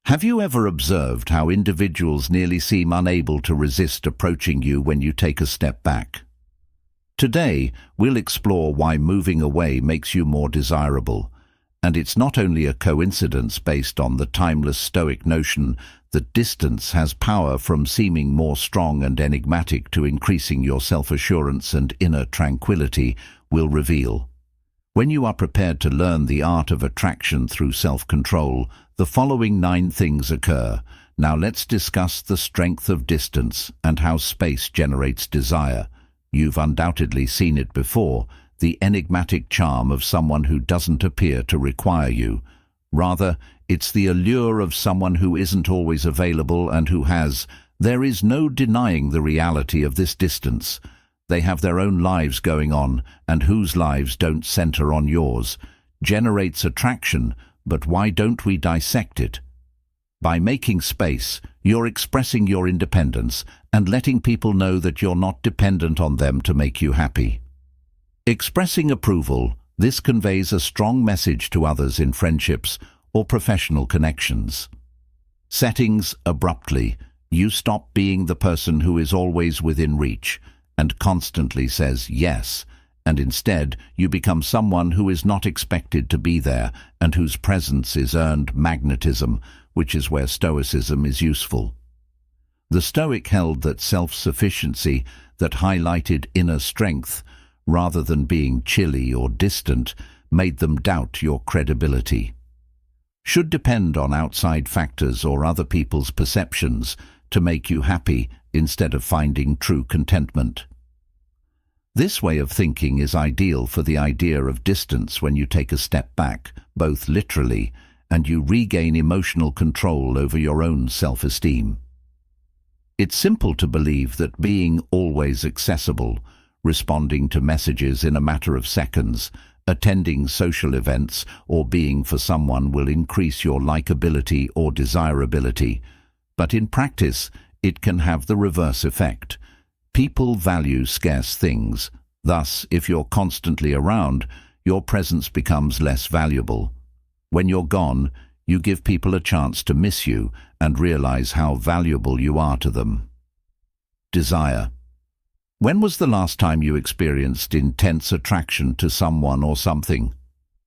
Have you ever observed how individuals nearly seem unable to resist approaching you when you take a step back? Today, we'll explore why moving away makes you more desirable. And it's not only a coincidence based on the timeless Stoic notion that distance has power from seeming more strong and enigmatic to increasing your self-assurance and inner tranquility, we'll reveal. When you are prepared to learn the art of attraction through self-control, the following 9 things occur. Now let's discuss the strength of distance and how space generates desire. You've undoubtedly seen it before, the enigmatic charm of someone who doesn't appear to require you. Rather, it's the allure of someone who isn't always available and who has. There is no denying the reality of this distance. They have their own lives going on, and whose lives don't center on yours. Generates attraction, but why don't we dissect it? By making space, you're expressing your independence and letting people know that you're not dependent on them to make you happy. Expressing approval, this conveys a strong message to others in friendships or professional connections. Settings abruptly, you stop being the person who is always within reach and constantly says yes, and instead you become someone who is not expected to be there and whose presence is earned magnetism, which is where Stoicism is useful. The Stoic held that self-sufficiency that highlighted inner strength, rather than being chilly or distant, made them doubt your credibility. Should depend on outside factors or other people's perceptions to make you happy instead of finding true contentment. This way of thinking is ideal for the idea of distance when you take a step back, both literally, and you regain emotional control over your own self-esteem. It's simple to believe that being always accessible, responding to messages in a matter of seconds, attending social events, or being for someone will increase your likability or desirability. But in practice, it can have the reverse effect. People value scarce things. Thus, if you're constantly around, your presence becomes less valuable. When you're gone, you give people a chance to miss you and realize how valuable you are to them. Desire. When was the last time you experienced intense attraction to someone or something?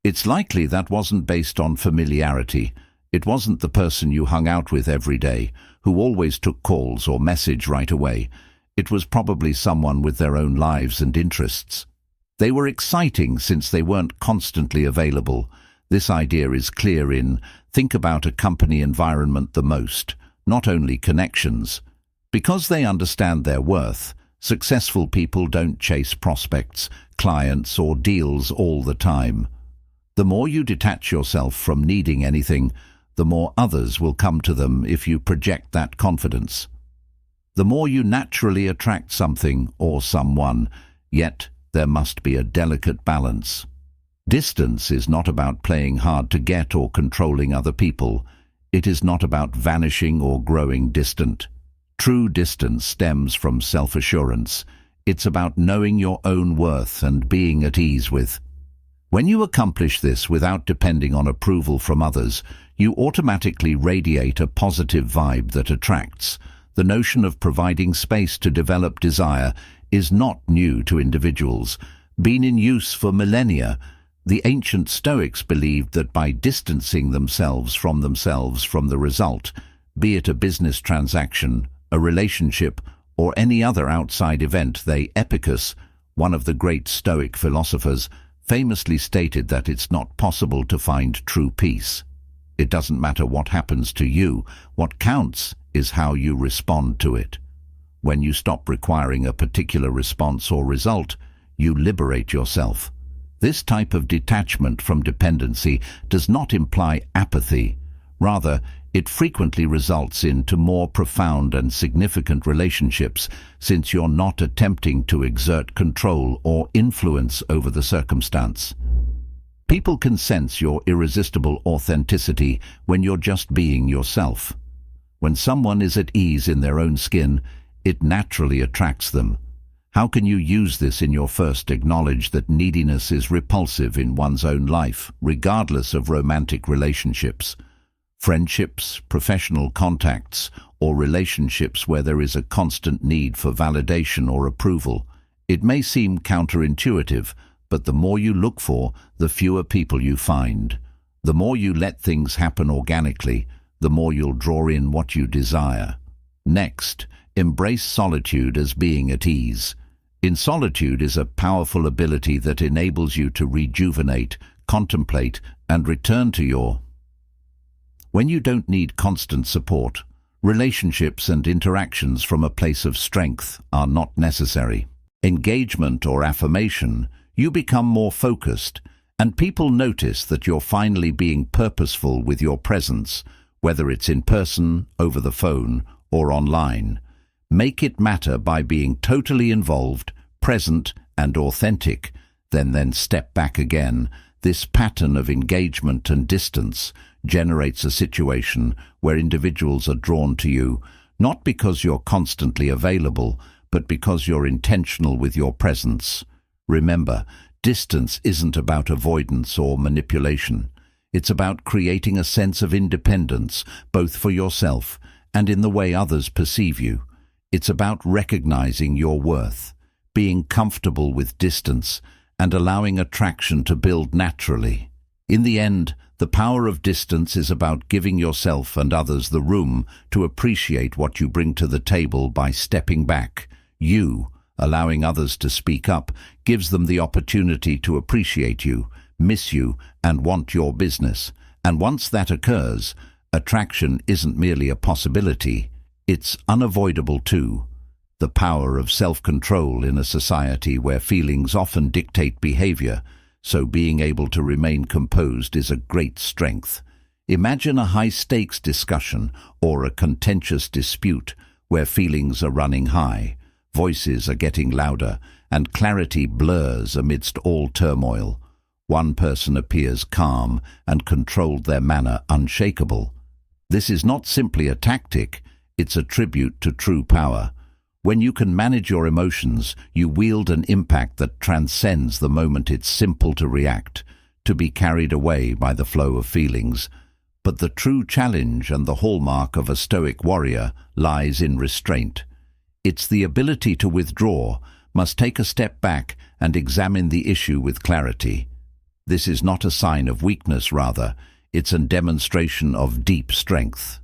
It's likely that wasn't based on familiarity. It wasn't the person you hung out with every day, who always took calls or message right away. It was probably someone with their own lives and interests. They were exciting since they weren't constantly available. This idea is clear in think about a company environment the most, not only connections. Because they understand their worth, successful people don't chase prospects, clients, or deals all the time. The more you detach yourself from needing anything, the more others will come to them if you project that confidence. The more you naturally attract something or someone, yet there must be a delicate balance. Distance is not about playing hard to get or controlling other people. It is not about vanishing or growing distant. True distance stems from self-assurance. It's about knowing your own worth and being at ease with. When you accomplish this without depending on approval from others, you automatically radiate a positive vibe that attracts. The notion of providing space to develop desire is not new to individuals. Been in use for millennia. The ancient Stoics believed that by distancing themselves from the result, be it a business transaction, a relationship, or any other outside event, Epicus, one of the great Stoic philosophers, famously stated that it's not possible to find true peace. It doesn't matter what happens to you. What counts is how you respond to it. When you stop requiring a particular response or result, you liberate yourself. This type of detachment from dependency does not imply apathy. Rather, it frequently results into more profound and significant relationships, since you're not attempting to exert control or influence over the circumstance. People can sense your irresistible authenticity when you're just being yourself. When someone is at ease in their own skin, it naturally attracts them. How can you use this in your first acknowledge that neediness is repulsive in one's own life, regardless of romantic relationships? Friendships, professional contacts, or relationships where there is a constant need for validation or approval. It may seem counterintuitive, but the more you look for, the fewer people you find. The more you let things happen organically, the more you'll draw in what you desire. Next, embrace solitude as being at ease. In solitude is a powerful ability that enables you to rejuvenate, contemplate, and return to your. When you don't need constant support, relationships and interactions from a place of strength are not necessary. Engagement or affirmation, you become more focused, and people notice that you're finally being purposeful with your presence, whether it's in person, over the phone, or online. Make it matter by being totally involved, present, and authentic, then step back again. This pattern of engagement and distance generates a situation where individuals are drawn to you, not because you're constantly available, but because you're intentional with your presence. Remember, distance isn't about avoidance or manipulation. It's about creating a sense of independence, both for yourself and in the way others perceive you. It's about recognizing your worth, being comfortable with distance, and allowing attraction to build naturally. In the end, the power of distance is about giving yourself and others the room to appreciate what you bring to the table by stepping back. You, allowing others to speak up, gives them the opportunity to appreciate you, miss you, and want your business. And once that occurs, attraction isn't merely a possibility, it's unavoidable too. The power of self-control in a society where feelings often dictate behavior, so being able to remain composed is a great strength. Imagine a high-stakes discussion or a contentious dispute where feelings are running high, voices are getting louder, and clarity blurs amidst all turmoil. One person appears calm and controlled, their manner unshakable. This is not simply a tactic, it's a tribute to true power. When you can manage your emotions, you wield an impact that transcends the moment. It's simple to react, to be carried away by the flow of feelings. But the true challenge and the hallmark of a stoic warrior lies in restraint. It's the ability to withdraw, must take a step back and examine the issue with clarity. This is not a sign of weakness, rather, it's a demonstration of deep strength.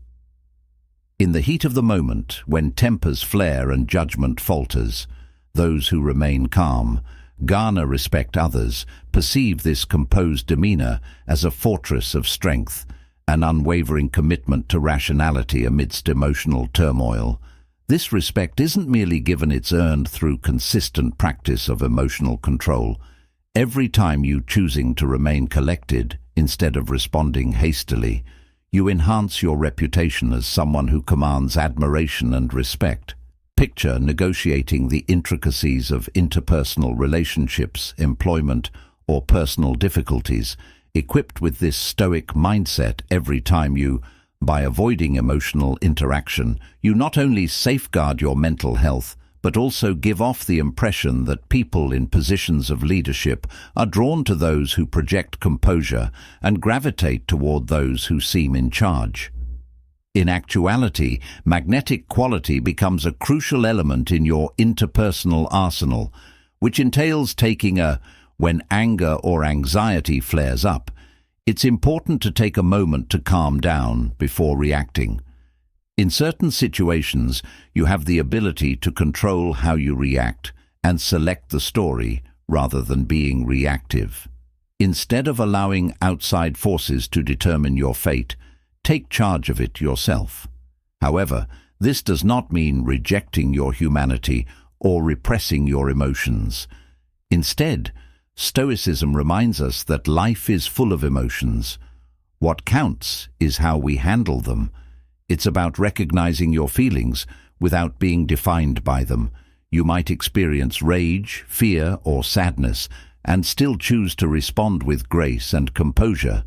In the heat of the moment, when tempers flare and judgment falters, those who remain calm, garner respect others, perceive this composed demeanor as a fortress of strength, an unwavering commitment to rationality amidst emotional turmoil. This respect isn't merely given, it's earned through consistent practice of emotional control. Every time you choosing to remain collected instead of responding hastily, you enhance your reputation as someone who commands admiration and respect. Picture negotiating the intricacies of interpersonal relationships, employment, or personal difficulties, equipped with this stoic mindset. Every time you, by avoiding emotional interaction, you not only safeguard your mental health, but also give off the impression that people in positions of leadership are drawn to those who project composure and gravitate toward those who seem in charge. In actuality, magnetic quality becomes a crucial element in your interpersonal arsenal, which entails taking when anger or anxiety flares up, it's important to take a moment to calm down before reacting. In certain situations, you have the ability to control how you react and select the story rather than being reactive. Instead of allowing outside forces to determine your fate, take charge of it yourself. However, this does not mean rejecting your humanity or repressing your emotions. Instead, Stoicism reminds us that life is full of emotions. What counts is how we handle them. It's about recognizing your feelings without being defined by them. You might experience rage, fear, or sadness, and still choose to respond with grace and composure.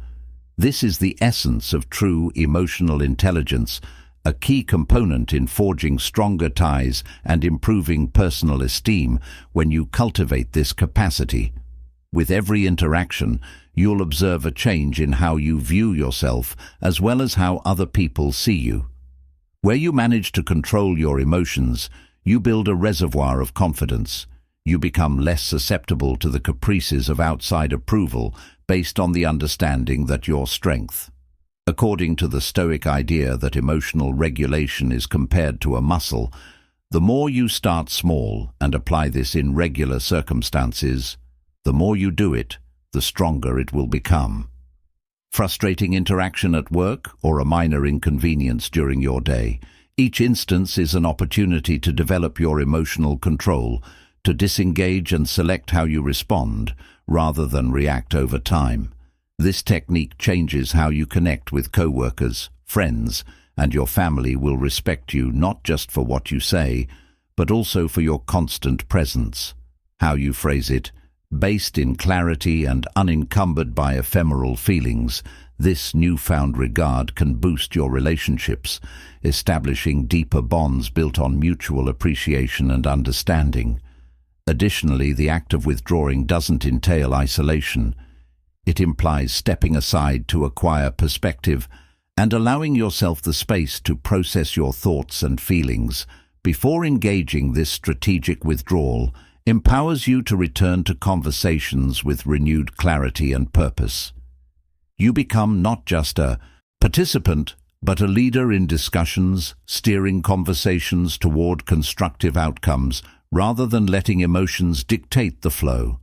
This is the essence of true emotional intelligence, a key component in forging stronger ties and improving personal esteem. When you cultivate this capacity, With every interaction, you'll observe a change in how you view yourself as well as how other people see you. Where you manage to control your emotions, you build a reservoir of confidence. You become less susceptible to the caprices of outside approval based on the understanding that your strength. According to the Stoic idea that emotional regulation is compared to a muscle, the more you start small and apply this in regular circumstances, the more you do it, the stronger it will become. Frustrating interaction at work or a minor inconvenience during your day, each instance is an opportunity to develop your emotional control, to disengage and select how you respond, rather than react over time. This technique changes how you connect with co-workers, friends, and your family will respect you not just for what you say, but also for your constant presence. How you phrase it, based in clarity and unencumbered by ephemeral feelings, this newfound regard can boost your relationships, establishing deeper bonds built on mutual appreciation and understanding. Additionally, the act of withdrawing doesn't entail isolation. It implies stepping aside to acquire perspective and allowing yourself the space to process your thoughts and feelings. Before engaging, this strategic withdrawal empowers you to return to conversations with renewed clarity and purpose. You become not just a participant, but a leader in discussions, steering conversations toward constructive outcomes rather than letting emotions dictate the flow.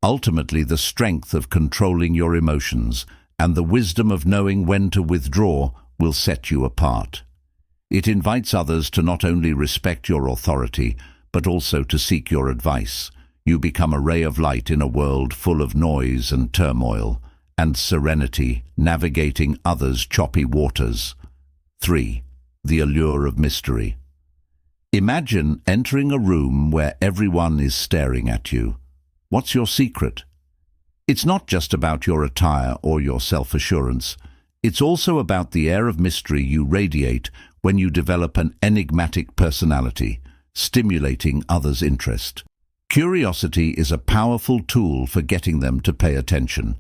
Ultimately, the strength of controlling your emotions and the wisdom of knowing when to withdraw will set you apart. It invites others to not only respect your authority, but also to seek your advice. You become a ray of light in a world full of noise and turmoil, and serenity, navigating others' choppy waters. 3. The allure of mystery. Imagine entering a room where everyone is staring at you. What's your secret? It's not just about your attire or your self-assurance. It's also about the air of mystery you radiate when you develop an enigmatic personality, stimulating others' interest. Curiosity is a powerful tool for getting them to pay attention.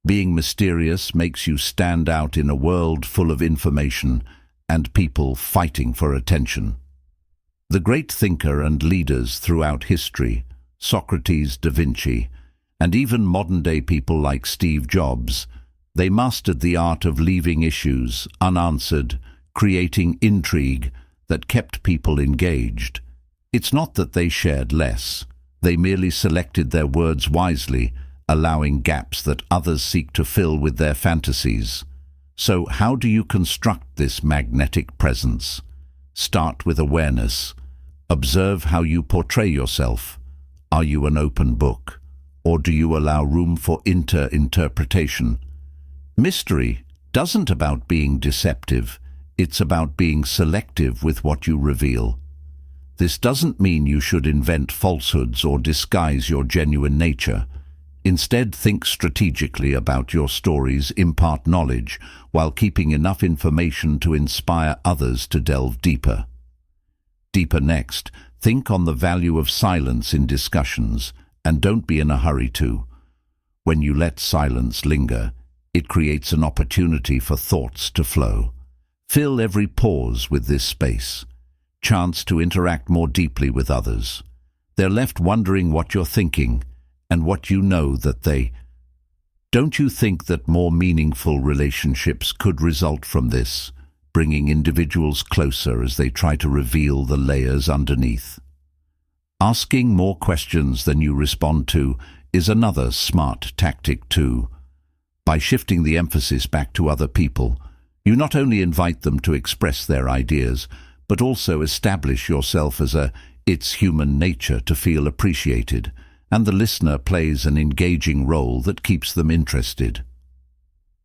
Being mysterious makes you stand out in a world full of information and people fighting for attention. The great thinker and leaders throughout history, Socrates, Da Vinci, and even modern-day people like Steve Jobs, they mastered the art of leaving issues unanswered, creating intrigue that kept people engaged. It's not that they shared less. They merely selected their words wisely, allowing gaps that others seek to fill with their fantasies. So how do you construct this magnetic presence? Start with awareness. Observe how you portray yourself. Are you an open book, or do you allow room for interpretation? Mystery isn't about being deceptive. It's about being selective with what you reveal. This doesn't mean you should invent falsehoods or disguise your genuine nature. Instead, think strategically about your stories, impart knowledge, while keeping enough information to inspire others to delve deeper. Next, think on the value of silence in discussions, and don't be in a hurry to. When you let silence linger, it creates an opportunity for thoughts to flow. Fill every pause with this space. Chance to interact more deeply with others. They're left wondering what you're thinking and what you know that they. Don't you think that more meaningful relationships could result from this, bringing individuals closer as they try to reveal the layers underneath? Asking more questions than you respond to is another smart tactic too. By shifting the emphasis back to other people, you not only invite them to express their ideas, but also establish yourself as it's human nature to feel appreciated, and the listener plays an engaging role that keeps them interested.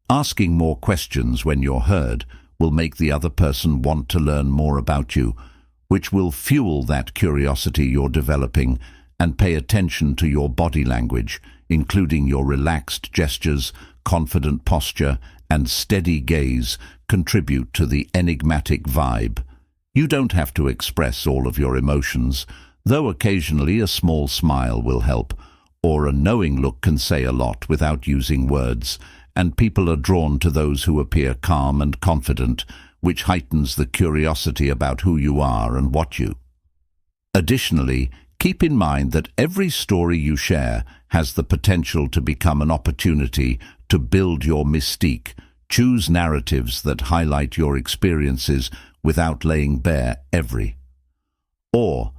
Asking more questions when you're heard will make the other person want to learn more about you, which will fuel that curiosity you're developing, and pay attention to your body language, including your relaxed gestures, confident posture, and steady gaze contribute to the enigmatic vibe. You don't have to express all of your emotions, though occasionally a small smile will help. or a knowing look can say a lot without using words, and people are drawn to those who appear calm and confident, which heightens the curiosity about who you are and what you. Additionally, keep in mind that every story you share has the potential to become an opportunity to build your mystique. Choose narratives that highlight your experiences without laying bare every. Or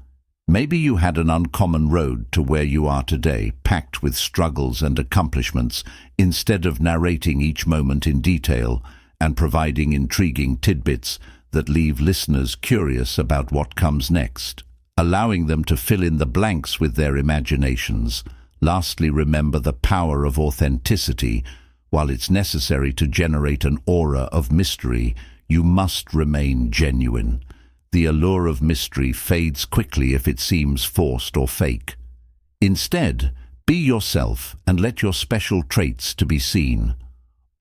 maybe you had an uncommon road to where you are today, packed with struggles and accomplishments. Instead of narrating each moment in detail and providing intriguing tidbits that leave listeners curious about what comes next, allowing them to fill in the blanks with their imaginations. Lastly, remember the power of authenticity. While it's necessary to generate an aura of mystery, you must remain genuine. The allure of mystery fades quickly if it seems forced or fake. Instead, be yourself and let your special traits to be seen.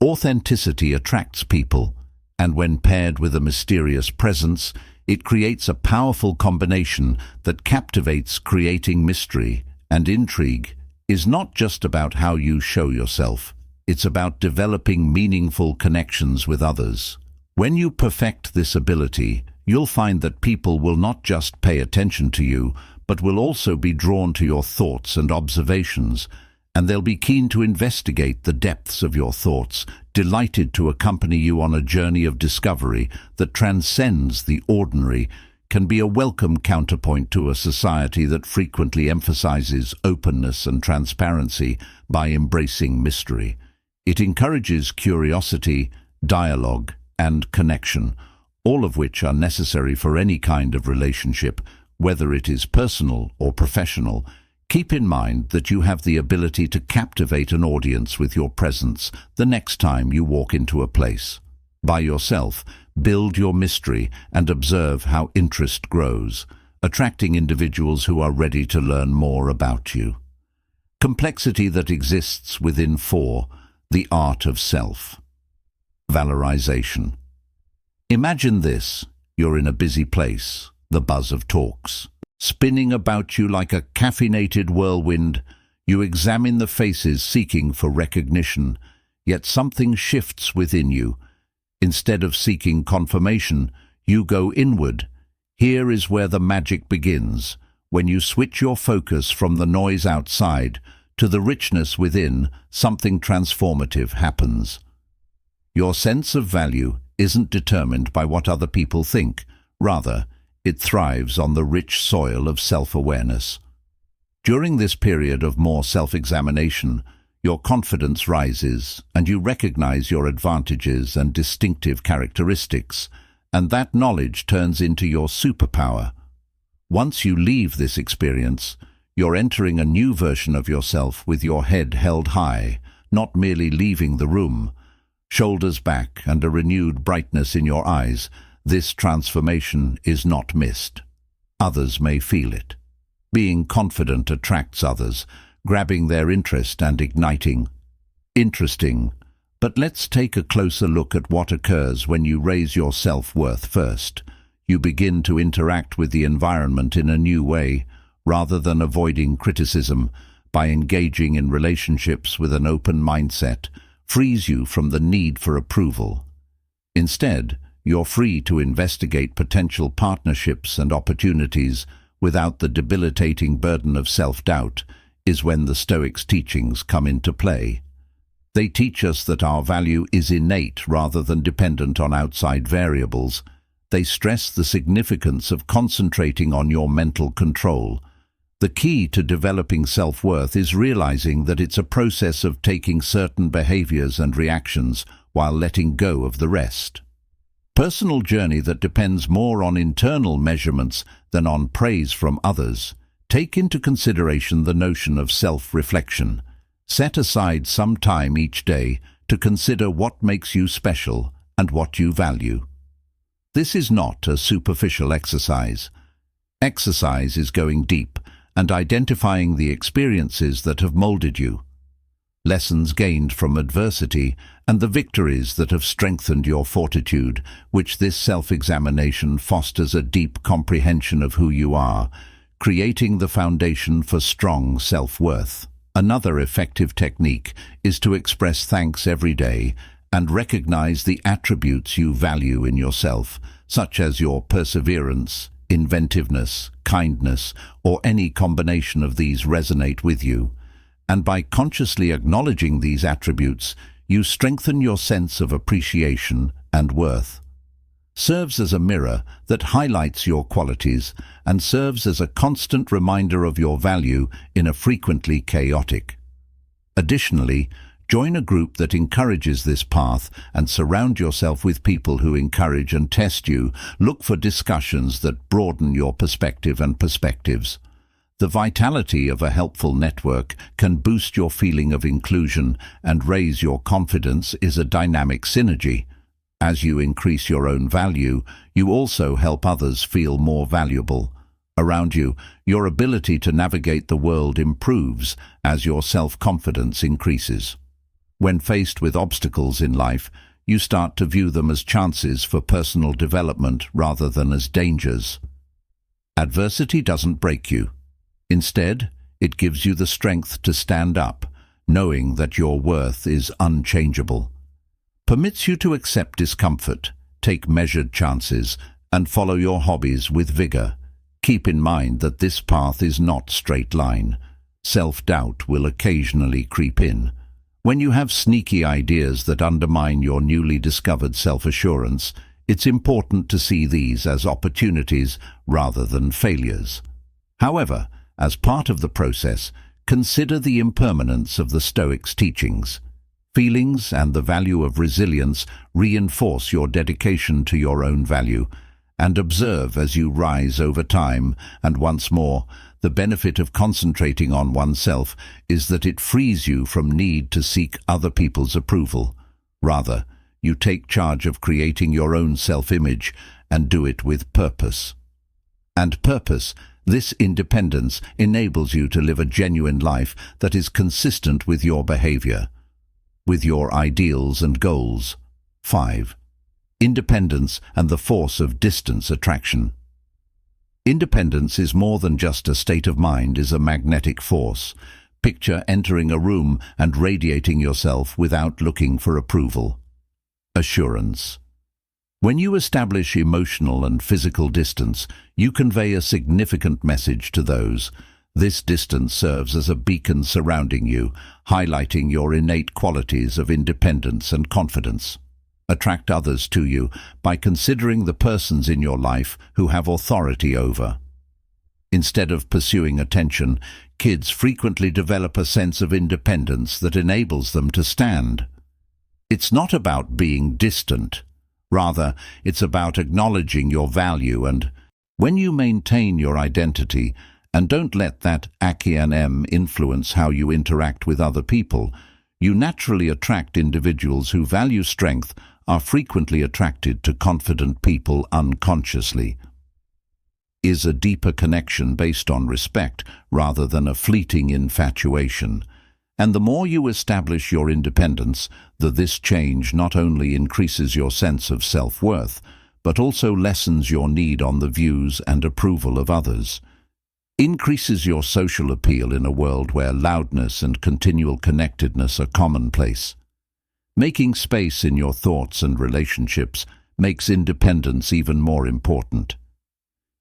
Authenticity attracts people, and when paired with a mysterious presence, it creates a powerful combination that captivates. Creating mystery and intrigue is not just about how you show yourself. It's about developing meaningful connections with others. When you perfect this ability, you'll find that people will not just pay attention to you, but will also be drawn to your thoughts and observations, and they'll be keen to investigate the depths of your thoughts, delighted to accompany you on a journey of discovery that transcends the ordinary. Can be a welcome counterpoint to a society that frequently emphasizes openness and transparency by embracing mystery. It encourages curiosity, dialogue, and connection, all of which are necessary for any kind of relationship, whether it is personal or professional. Keep in mind that you have the ability to captivate an audience with your presence the next time you walk into a place. By yourself, build your mystery and observe how interest grows, attracting individuals who are ready to learn more about you. Complexity that exists within 4. The art of self. Valorization. Imagine this. You're in a busy place, the buzz of talks spinning about you like a caffeinated whirlwind. You examine the faces seeking for recognition, yet something shifts within you. Instead of seeking confirmation, you go inward. Here is where the magic begins. When you switch your focus from the noise outside to the richness within, something transformative happens. Your sense of value isn't determined by what other people think. Rather, it thrives on the rich soil of self-awareness. During this period of more self-examination, your confidence rises and you recognize your advantages and distinctive characteristics, and that knowledge turns into your superpower. Once you leave this experience, you're entering a new version of yourself with your head held high, not merely leaving the room. Shoulders back and a renewed brightness in your eyes. This transformation is not missed. Others may feel it. Being confident attracts others, grabbing their interest and igniting. Interesting, but let's take a closer look at what occurs when you raise your self-worth first. You begin to interact with the environment in a new way, rather than avoiding criticism. By engaging in relationships with an open mindset, frees you from the need for approval. Instead, you're free to investigate potential partnerships and opportunities without the debilitating burden of self-doubt. Is when the Stoics' teachings come into play. They teach us that our value is innate rather than dependent on outside variables. They stress the significance of concentrating on your mental control. The key to developing self-worth is realizing that it's a process of taking certain behaviors and reactions while letting go of the rest. Personal journey that depends more on internal measurements than on praise from others. Take into consideration the notion of self-reflection. Set aside some time each day to consider what makes you special and what you value. This is not a superficial exercise. Exercise is going deep and identifying the experiences that have molded you, lessons gained from adversity, and the victories that have strengthened your fortitude, which this self-examination fosters a deep comprehension of who you are, creating the foundation for strong self-worth. Another effective technique is to express thanks every day and recognize the attributes you value in yourself, such as your perseverance, inventiveness, kindness, or any combination of these resonate with you. And by consciously acknowledging these attributes, you strengthen your sense of appreciation and worth. Serves as a mirror that highlights your qualities and serves as a constant reminder of your value in a frequently chaotic. Additionally, join a group that encourages this path and surround yourself with people who encourage and test you. Look for discussions that broaden your perspective and perspectives. The vitality of a helpful network can boost your feeling of inclusion and raise your confidence is a dynamic synergy. As you increase your own value, you also help others feel more valuable. Around you, your ability to navigate the world improves as your self-confidence increases. When faced with obstacles in life, you start to view them as chances for personal development rather than as dangers. Adversity doesn't break you. Instead, it gives you the strength to stand up, knowing that your worth is unchangeable. Permits you to accept discomfort, take measured chances, and follow your hobbies with vigor. Keep in mind that this path is not straight line. Self-doubt will occasionally creep in. When you have sneaky ideas that undermine your newly discovered self-assurance, it's important to see these as opportunities rather than failures. However, as part of the process, consider the impermanence of the Stoics' teachings. Feelings and the value of resilience reinforce your dedication to your own value, and observe as you rise over time. And once more, the benefit of concentrating on oneself is that it frees you from need to seek other people's approval. Rather, you take charge of creating your own self-image and do it with purpose. And purpose, this independence, enables you to live a genuine life that is consistent with your behavior, with your ideals and goals. 5. Independence and the force of distance attraction. Independence is more than just a state of mind, is a magnetic force. Picture entering a room and radiating yourself without looking for approval. Assurance. When you establish emotional and physical distance, you convey a significant message to those. This distance serves as a beacon surrounding you, highlighting your innate qualities of independence and confidence. Attract others to you by considering the persons in your life who have authority over. Instead of pursuing attention, kids frequently develop a sense of independence that enables them to stand. It's not about being distant. Rather, it's about acknowledging your value, and when you maintain your identity and don't let that Akian influence how you interact with other people, you naturally attract individuals who value strength, are frequently attracted to confident people unconsciously. Is a deeper connection based on respect rather than a fleeting infatuation. And the more you establish your independence, this change not only increases your sense of self-worth, but also lessens your need on the views and approval of others. Increases your social appeal in a world where loudness and continual connectedness are commonplace. Making space in your thoughts and relationships makes independence even more important.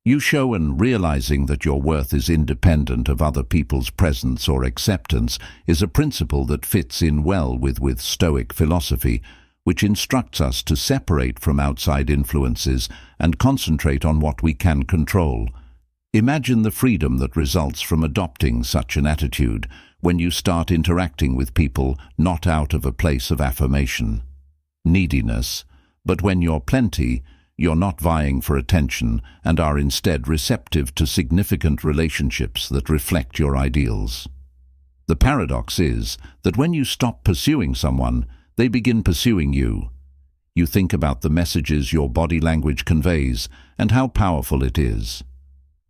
You show, and realizing that your worth is independent of other people's presence or acceptance is a principle that fits in well with Stoic philosophy, which instructs us to separate from outside influences and concentrate on what we can control. Imagine the freedom that results from adopting such an attitude when you start interacting with people not out of a place of affirmation, neediness, but when you're plenty, you're not vying for attention and are instead receptive to significant relationships that reflect your ideals. The paradox is that when you stop pursuing someone, they begin pursuing you. You think about the messages your body language conveys and how powerful it is.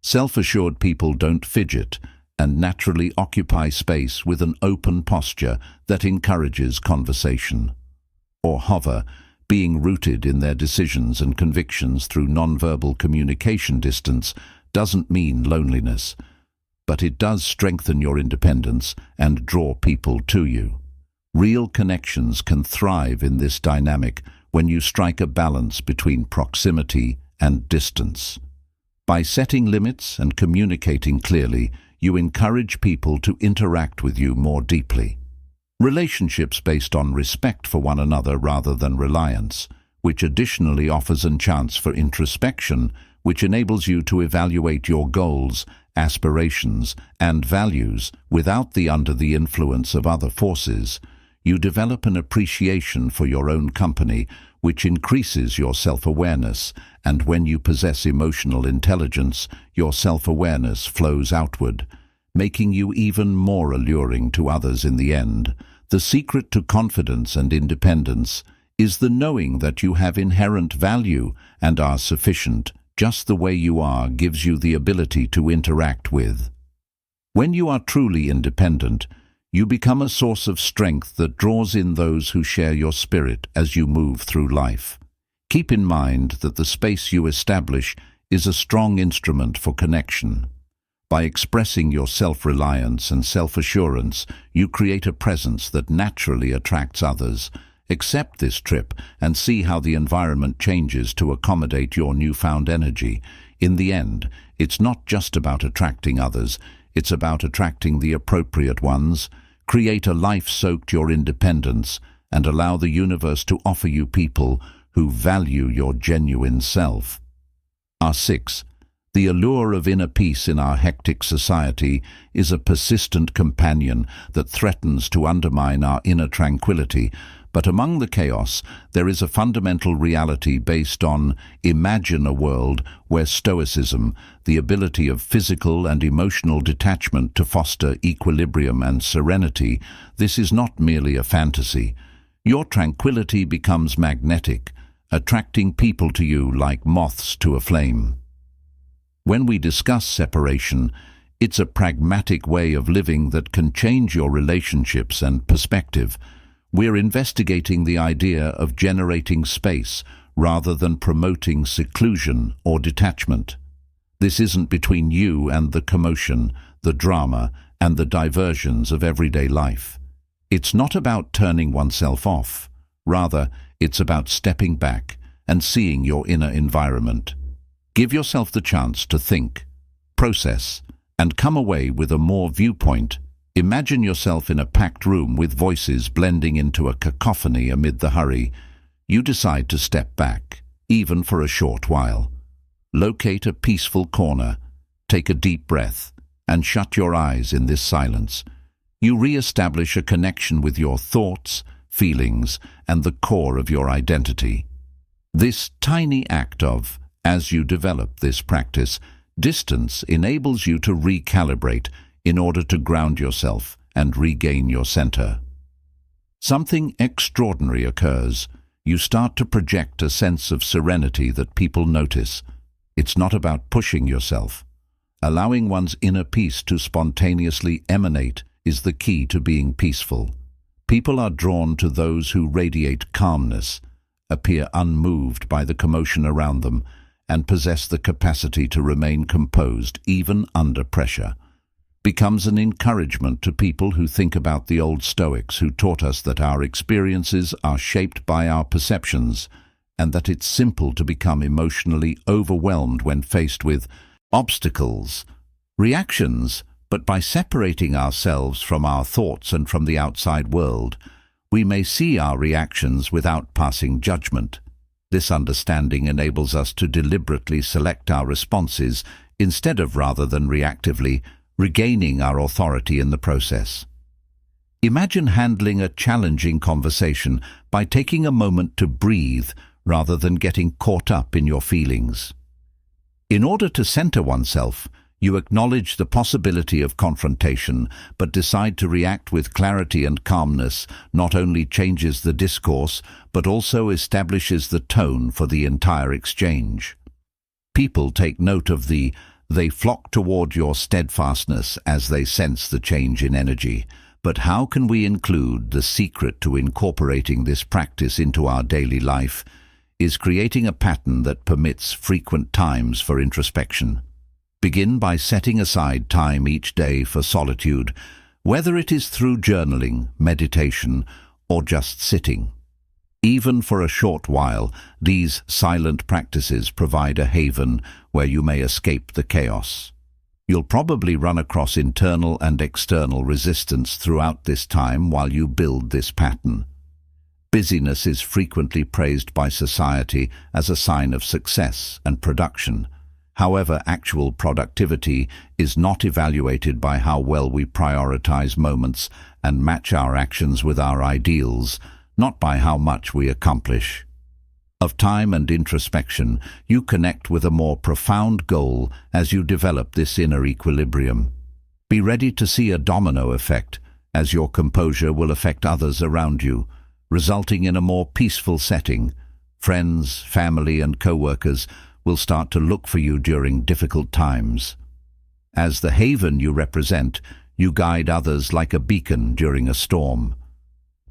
Self-assured people don't fidget and naturally occupy space with an open posture that encourages conversation. Or hover, being rooted in their decisions and convictions through nonverbal communication. Distance doesn't mean loneliness. but it does strengthen your independence and draw people to you. Real connections can thrive in this dynamic when you strike a balance between proximity and distance. By setting limits and communicating clearly, you encourage people to interact with you more deeply. Relationships based on respect for one another rather than reliance, which additionally offers a chance for introspection, which enables you to evaluate your goals, aspirations, and values without the under the influence of other forces. You develop an appreciation for your own company, which increases your self-awareness, and when you possess emotional intelligence, your self-awareness flows outward, making you even more alluring to others in the end. The secret to confidence and independence is the knowing that you have inherent value and are sufficient. Just the way you are gives you the ability to interact with. When you are truly independent, you become a source of strength that draws in those who share your spirit as you move through life. Keep in mind that the space you establish is a strong instrument for connection. By expressing your self-reliance and self-assurance, you create a presence that naturally attracts others. Accept this trip and see how the environment changes to accommodate your newfound energy. In the end, it's not just about attracting others, it's about attracting the appropriate ones. Create a life soaked your independence and allow the universe to offer you people who value your genuine self. R6. The allure of inner peace in our hectic society is a persistent companion that threatens to undermine our inner tranquility. But among the chaos, there is a fundamental reality based on imagine a world where stoicism, the ability of physical and emotional detachment to foster equilibrium and serenity, this is not merely a fantasy. Your tranquility becomes magnetic, attracting people to you like moths to a flame. When we discuss separation, it's a pragmatic way of living that can change your relationships and perspective. We're investigating the idea of generating space rather than promoting seclusion or detachment. This isn't between you and the commotion, the drama, and the diversions of everyday life. It's not about turning oneself off. Rather, it's about stepping back and seeing your inner environment. Give yourself the chance to think, process, and come away with a more viewpoint. Imagine yourself in a packed room with voices blending into a cacophony amid the hurry. You decide to step back, even for a short while. Locate a peaceful corner, take a deep breath, and shut your eyes in this silence. You re-establish a connection with your thoughts, feelings, and the core of your identity. This tiny act of, as you develop this practice, distance enables you to recalibrate in order to ground yourself and regain your center. Something extraordinary occurs. You start to project a sense of serenity that people notice. It's not about pushing yourself. Allowing one's inner peace to spontaneously emanate is the key to being peaceful. People are drawn to those who radiate calmness, appear unmoved by the commotion around them, and possess the capacity to remain composed even under pressure. Becomes an encouragement to people who think about the old Stoics who taught us that our experiences are shaped by our perceptions and that it's simple to become emotionally overwhelmed when faced with obstacles, reactions, but by separating ourselves from our thoughts and from the outside world, we may see our reactions without passing judgment. This understanding enables us to deliberately select our responses instead of rather than reactively, regaining our authority in the process. Imagine handling a challenging conversation by taking a moment to breathe rather than getting caught up in your feelings. In order to center oneself, you acknowledge the possibility of confrontation, but decide to react with clarity and calmness. Not only changes the discourse, but also establishes the tone for the entire exchange. People take note of they flock toward your steadfastness as they sense the change in energy. But how can we include the secret to incorporating this practice into our daily life is creating a pattern that permits frequent times for introspection. Begin by setting aside time each day for solitude, whether it is through journaling, meditation, or just sitting. Even for a short while, these silent practices provide a haven where you may escape the chaos. You'll probably run across internal and external resistance throughout this time while you build this pattern. Busyness is frequently praised by society as a sign of success and production. However, actual productivity is not evaluated by how well we prioritize moments and match our actions with our ideals, not by how much we accomplish. Of time and introspection, you connect with a more profound goal as you develop this inner equilibrium. Be ready to see a domino effect, as your composure will affect others around you, resulting in a more peaceful setting. Friends, family, and co-workers will start to look for you during difficult times. As the haven you represent, you guide others like a beacon during a storm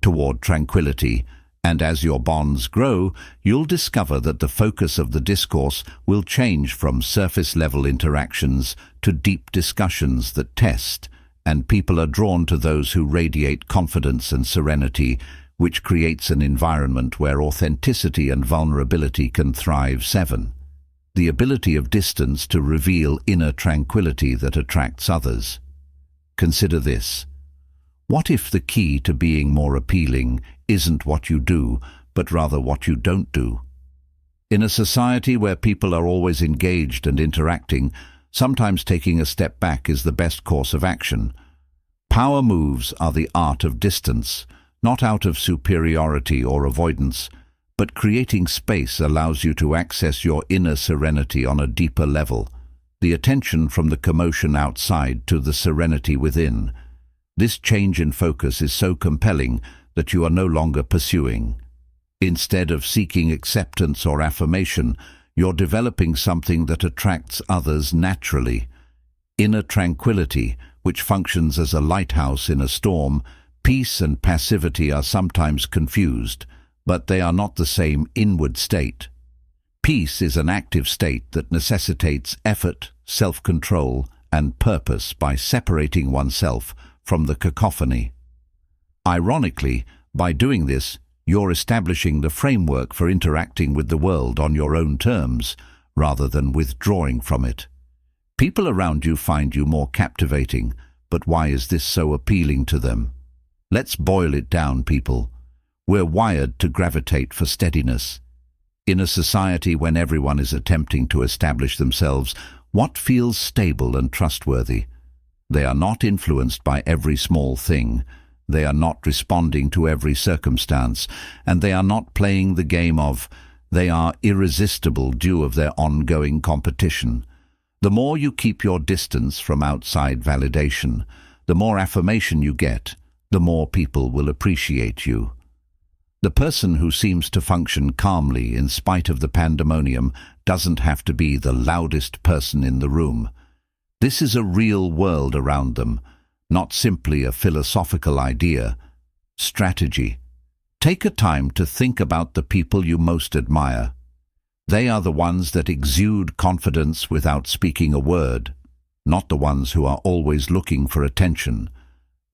toward tranquility, and as your bonds grow, you'll discover that the focus of the discourse will change from surface-level interactions to deep discussions that test, and people are drawn to those who radiate confidence and serenity, which creates an environment where authenticity and vulnerability can thrive. 7. The ability of distance to reveal inner tranquility that attracts others. Consider this. What if the key to being more appealing isn't what you do, but rather what you don't do? In a society where people are always engaged and interacting, sometimes taking a step back is the best course of action. Power moves are the art of distance, not out of superiority or avoidance, but creating space allows you to access your inner serenity on a deeper level, the attention from the commotion outside to the serenity within. This change in focus is so compelling that you are no longer pursuing. Instead of seeking acceptance or affirmation, you're developing something that attracts others naturally. Inner tranquility, which functions as a lighthouse in a storm. Peace and passivity are sometimes confused, but they are not the same inward state. Peace is an active state that necessitates effort, self-control, and purpose by separating oneself from the cacophony. Ironically, by doing this, you're establishing the framework for interacting with the world on your own terms, rather than withdrawing from it. People around you find you more captivating, but why is this so appealing to them? Let's boil it down, people. We're wired to gravitate for steadiness. In a society when everyone is attempting to establish themselves, what feels stable and trustworthy? They are not influenced by every small thing. They are not responding to every circumstance, and they are not playing the game of they are irresistible due of their ongoing competition. The more you keep your distance from outside validation, the more affirmation you get, the more people will appreciate you. The person who seems to function calmly in spite of the pandemonium doesn't have to be the loudest person in the room. This is a real world around them, not simply a philosophical idea. Strategy. Take a time to think about the people you most admire. They are the ones that exude confidence without speaking a word, not the ones who are always looking for attention.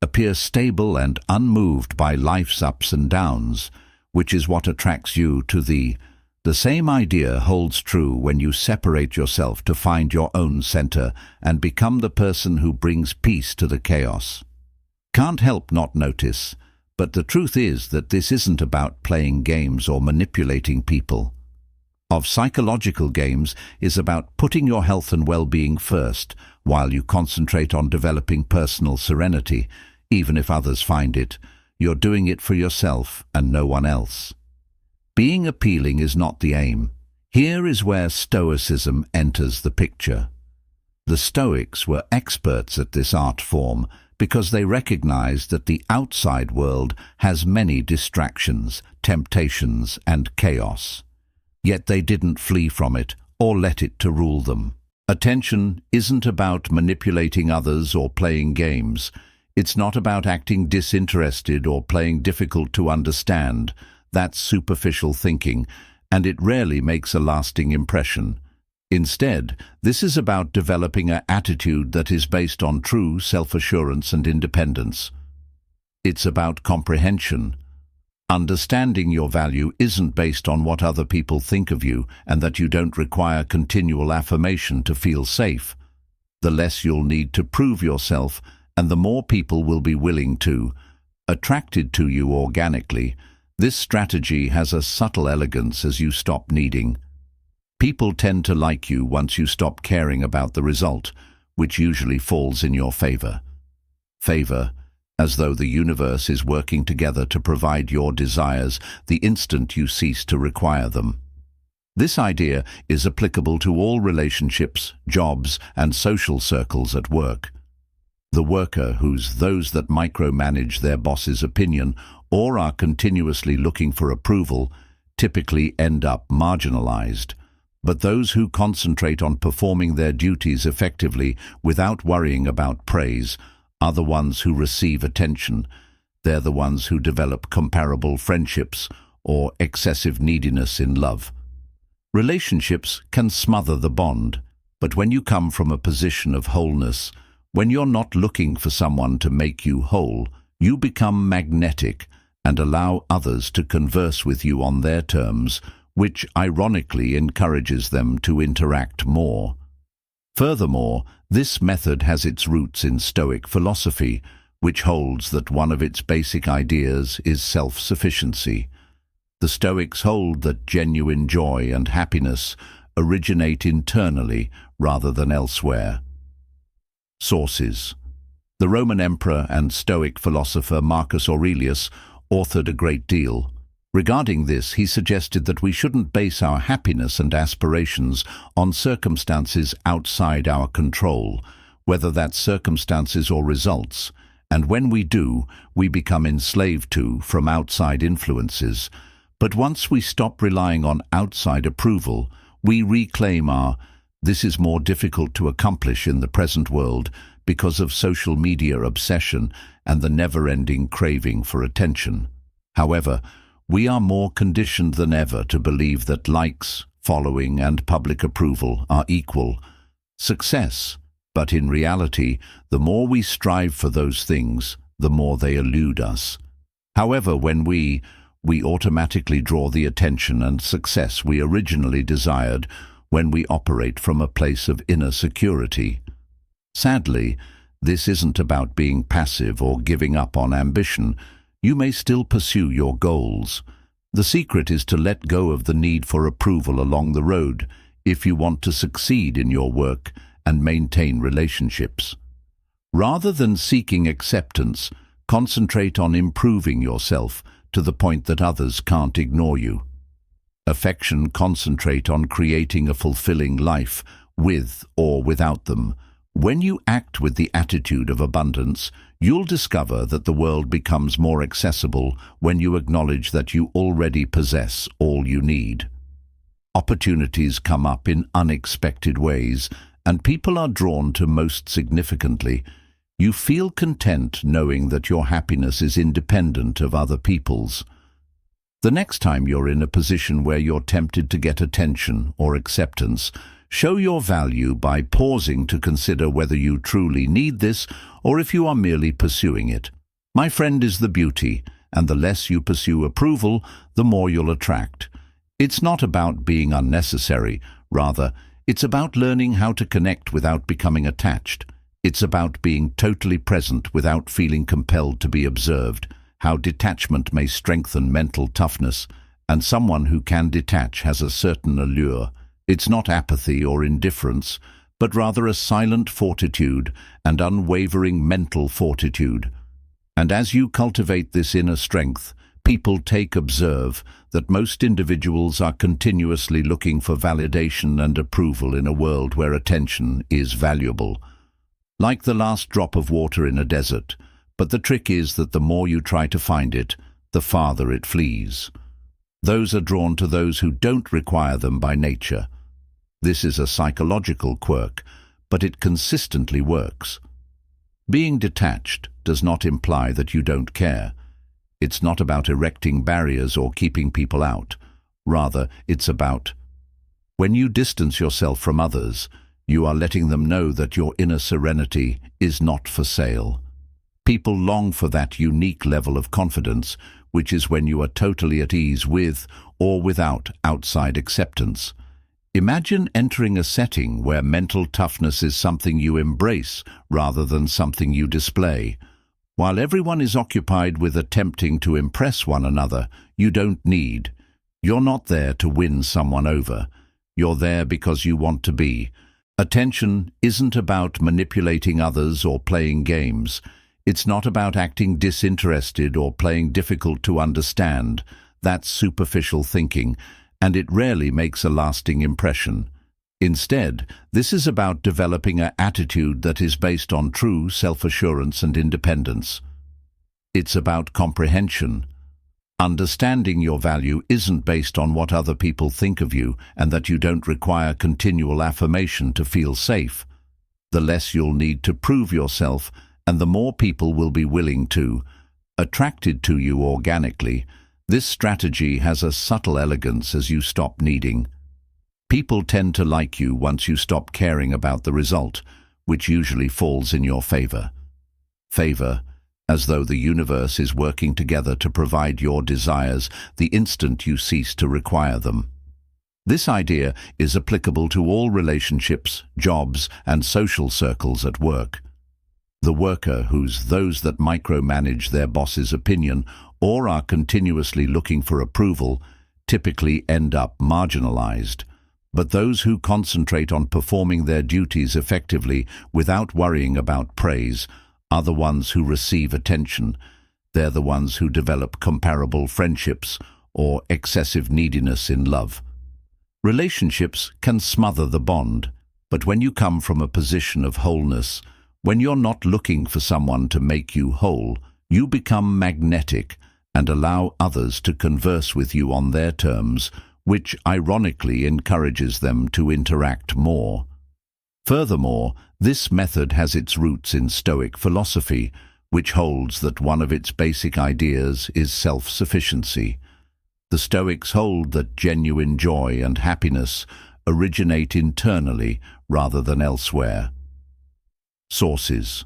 Appear stable and unmoved by life's ups and downs, which is what attracts you to the same idea holds true when you separate yourself to find your own center and become the person who brings peace to the chaos. Can't help not notice, but the truth is that this isn't about playing games or manipulating people. Of psychological games is about putting your health and well-being first while you concentrate on developing personal serenity. Even if others find it, you're doing it for yourself and no one else. Being appealing is not the aim. Here is where Stoicism enters the picture. The Stoics were experts at this art form because they recognized that the outside world has many distractions, temptations, and chaos. Yet they didn't flee from it or let it to rule them. Attention isn't about manipulating others or playing games. It's not about acting disinterested or playing difficult to understand. That's superficial thinking, and it rarely makes a lasting impression. Instead, this is about developing an attitude that is based on true self-assurance and independence. It's about comprehension. Understanding your value isn't based on what other people think of you, and that you don't require continual affirmation to feel safe. The less you'll need to prove yourself, and the more people will be willing to, attracted to you organically. This strategy has a subtle elegance as you stop needing. People tend to like you once you stop caring about the result, which usually falls in your favor. Favor, as though the universe is working together to provide your desires the instant you cease to require them. This idea is applicable to all relationships, jobs, and social circles at work. The worker who's those that micromanage their boss's opinion or are continuously looking for approval typically end up marginalized. But those who concentrate on performing their duties effectively without worrying about praise are the ones who receive attention. They're the ones who develop comparable friendships or excessive neediness in love. Relationships can smother the bond, but when you come from a position of wholeness, when you're not looking for someone to make you whole, you become magnetic and allow others to converse with you on their terms, which ironically encourages them to interact more. Furthermore, this method has its roots in Stoic philosophy, which holds that one of its basic ideas is self-sufficiency. The Stoics hold that genuine joy and happiness originate internally rather than elsewhere. Sources: the Roman emperor and Stoic philosopher Marcus Aurelius authored a great deal. Regarding this, he suggested that we shouldn't base our happiness and aspirations on circumstances outside our control, whether that's circumstances or results, and when we do, we become enslaved to from outside influences. But once we stop relying on outside approval, we reclaim our "this is more difficult to accomplish in the present world because of social media obsession and the never-ending craving for attention." However, we are more conditioned than ever to believe that likes, following, and public approval are equal success. But in reality, the more we strive for those things, the more they elude us. However, when we automatically draw the attention and success we originally desired when we operate from a place of inner security. Sadly, this isn't about being passive or giving up on ambition. You may still pursue your goals. The secret is to let go of the need for approval along the road if you want to succeed in your work and maintain relationships. Rather than seeking acceptance, concentrate on improving yourself to the point that others can't ignore you. Affection: concentrate on creating a fulfilling life with or without them. When you act with the attitude of abundance, you'll discover that the world becomes more accessible when you acknowledge that you already possess all you need. Opportunities come up in unexpected ways, and people are drawn to most significantly. You feel content knowing that your happiness is independent of other people's. The next time you're in a position where you're tempted to get attention or acceptance, show your value by pausing to consider whether you truly need this or if you are merely pursuing it. My friend, is the beauty, and the less you pursue approval, the more you'll attract. It's not about being unnecessary, rather, it's about learning how to connect without becoming attached. It's about being totally present without feeling compelled to be observed. How detachment may strengthen mental toughness, and someone who can detach has a certain allure. It's not apathy or indifference, but rather a silent fortitude and unwavering mental fortitude. And as you cultivate this inner strength, people observe that most individuals are continuously looking for validation and approval in a world where attention is valuable. Like the last drop of water in a desert, but the trick is that the more you try to find it, the farther it flees. Those are drawn to those who don't require them by nature. This is a psychological quirk, but it consistently works. Being detached does not imply that you don't care. It's not about erecting barriers or keeping people out. Rather, it's about When you distance yourself from others, you are letting them know that your inner serenity is not for sale. People long for that unique level of confidence, which is when you are totally at ease with or without outside acceptance. Imagine entering a setting where mental toughness is something you embrace rather than something you display. While everyone is occupied with attempting to impress one another, you don't need. You're not there to win someone over. You're there because you want to be. Attention isn't about manipulating others or playing games. It's not about acting disinterested or playing difficult to understand. That's superficial thinking, and it rarely makes a lasting impression. Instead, this is about developing an attitude that is based on true self-assurance and independence. It's about comprehension. Understanding your value isn't based on what other people think of you, and that you don't require continual affirmation to feel safe. The less you'll need to prove yourself, and the more people will be willing to, attracted to you organically. This strategy has a subtle elegance as you stop needing. People tend to like you once you stop caring about the result, which usually falls in your favor. Favor, as though the universe is working together to provide your desires the instant you cease to require them. This idea is applicable to all relationships, jobs, and social circles at work. The worker who's those that micromanage their boss's opinion or are continuously looking for approval typically end up marginalized. But those who concentrate on performing their duties effectively without worrying about praise are the ones who receive attention. They're the ones who develop comparable friendships or excessive neediness in love. Relationships can smother the bond, but when you come from a position of wholeness, when you're not looking for someone to make you whole, you become magnetic and allow others to converse with you on their terms, which ironically encourages them to interact more. Furthermore, this method has its roots in Stoic philosophy, which holds that one of its basic ideas is self-sufficiency. The Stoics hold that genuine joy and happiness originate internally rather than elsewhere. Sources: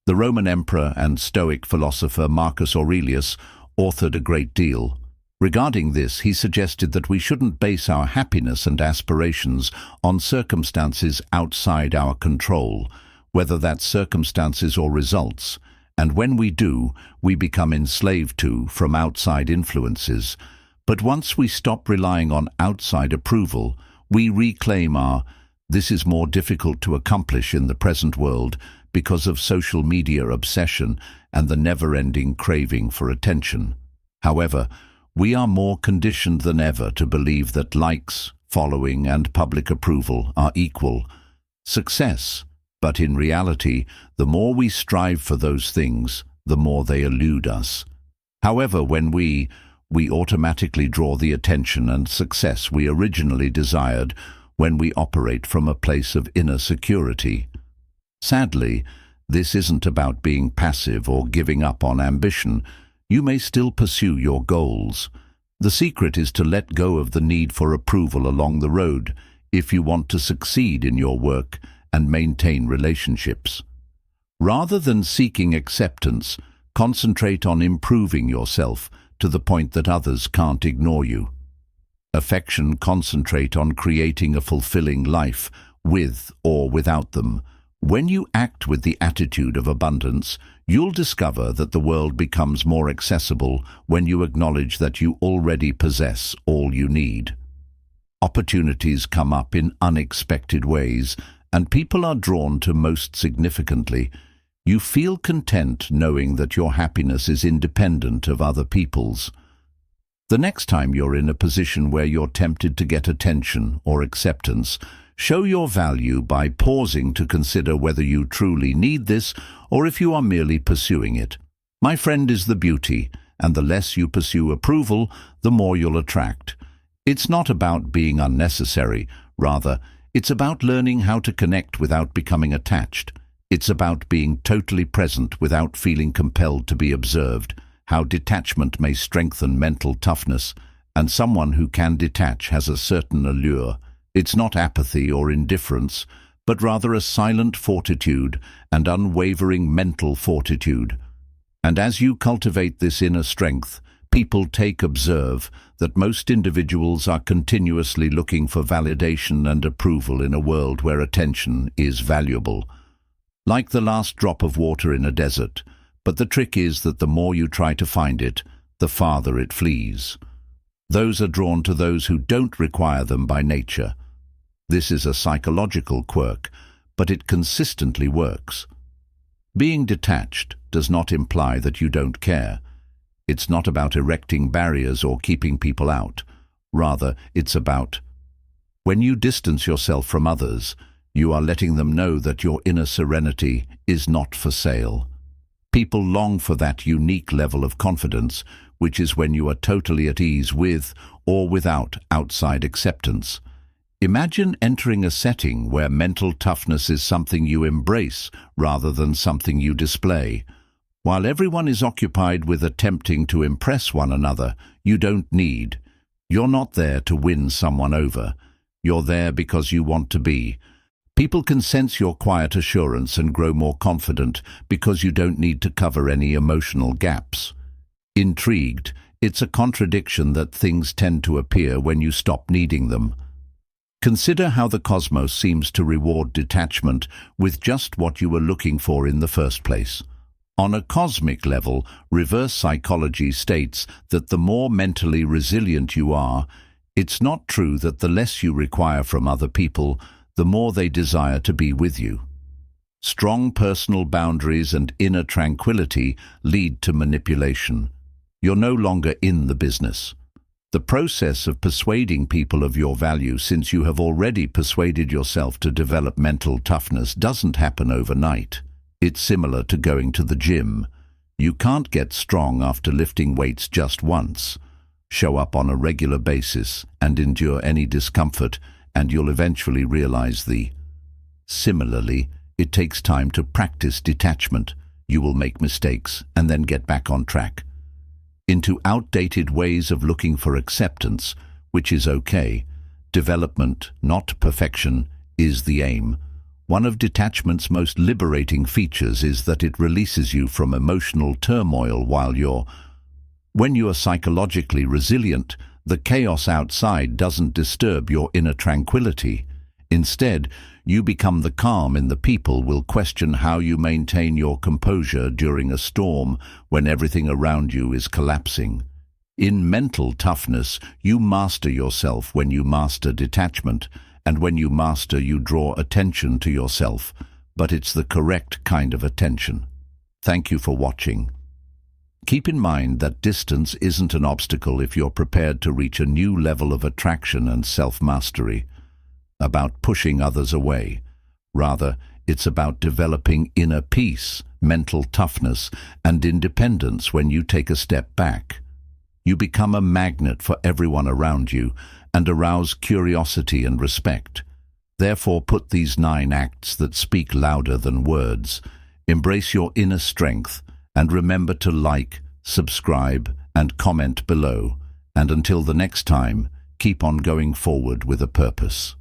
the Roman emperor and Stoic philosopher Marcus Aurelius authored a great deal. Regarding this, he suggested that we shouldn't base our happiness and aspirations on circumstances outside our control, whether that's circumstances or results, and when we do, we become enslaved to from outside influences. But once we stop relying on outside approval, we reclaim our "this is more difficult to accomplish in the present world because of social media obsession and the never-ending craving for attention." However, we are more conditioned than ever to believe that likes, following, and public approval are equal success. But in reality, the more we strive for those things, the more they elude us. However, when we automatically draw the attention and success we originally desired when we operate from a place of inner security. Sadly, this isn't about being passive or giving up on ambition. You may still pursue your goals. The secret is to let go of the need for approval along the road if you want to succeed in your work and maintain relationships. Rather than seeking acceptance, concentrate on improving yourself to the point that others can't ignore you. Affection: concentrate on creating a fulfilling life with or without them. When you act with the attitude of abundance, you'll discover that the world becomes more accessible when you acknowledge that you already possess all you need. Opportunities come up in unexpected ways, and people are drawn to most significantly. You feel content knowing that your happiness is independent of other people's. The next time you're in a position where you're tempted to get attention or acceptance, show your value by pausing to consider whether you truly need this or if you are merely pursuing it. My friend, is the beauty, and the less you pursue approval, the more you'll attract. It's not about being unnecessary. Rather, it's about learning how to connect without becoming attached. It's about being totally present without feeling compelled to be observed. How detachment may strengthen mental toughness, and someone who can detach has a certain allure. It's not apathy or indifference, but rather a silent fortitude and unwavering mental fortitude. And as you cultivate this inner strength, people observe that most individuals are continuously looking for validation and approval in a world where attention is valuable. Like the last drop of water in a desert, but the trick is that the more you try to find it, the farther it flees. Those are drawn to those who don't require them by nature. This is a psychological quirk, but it consistently works. Being detached does not imply that you don't care. It's not about erecting barriers or keeping people out. Rather, it's about when you distance yourself from others, you are letting them know that your inner serenity is not for sale. People long for that unique level of confidence, which is when you are totally at ease with or without outside acceptance. Imagine entering a setting where mental toughness is something you embrace rather than something you display. While everyone is occupied with attempting to impress one another, you don't need. You're not there to win someone over. You're there because you want to be. People can sense your quiet assurance and grow more confident because you don't need to cover any emotional gaps. Intrigued, it's a contradiction that things tend to appear when you stop needing them. Consider how the cosmos seems to reward detachment with just what you were looking for in the first place. On a cosmic level, reverse psychology states that the more mentally resilient you are, it's not true that the less you require from other people, the more they desire to be with you. Strong personal boundaries and inner tranquility lead to manipulation. You're no longer in the business. The process of persuading people of your value, since you have already persuaded yourself to develop mental toughness, doesn't happen overnight. It's similar to going to the gym. You can't get strong after lifting weights just once. Show up on a regular basis and endure any discomfort, and you'll eventually realize the. Similarly, it takes time to practice detachment. You will make mistakes and then get back on track. Into outdated ways of looking for acceptance, which is okay. Development, not perfection, is the aim. One of detachment's most liberating features is that it releases you from emotional turmoil when you are psychologically resilient, the chaos outside doesn't disturb your inner tranquility. Instead, you become the calm in the people will question how you maintain your composure during a storm when everything around you is collapsing. In mental toughness, you master yourself when you master detachment, and when you master, you draw attention to yourself, but it's the correct kind of attention. Thank you for watching. Keep in mind that distance isn't an obstacle if you're prepared to reach a new level of attraction and self-mastery. About pushing others away. Rather, it's about developing inner peace, mental toughness, and independence when you take a step back. You become a magnet for everyone around you and arouse curiosity and respect. Therefore, put these 9 acts that speak louder than words. Embrace your inner strength and remember to like, subscribe, and comment below. And until the next time, keep on going forward with a purpose.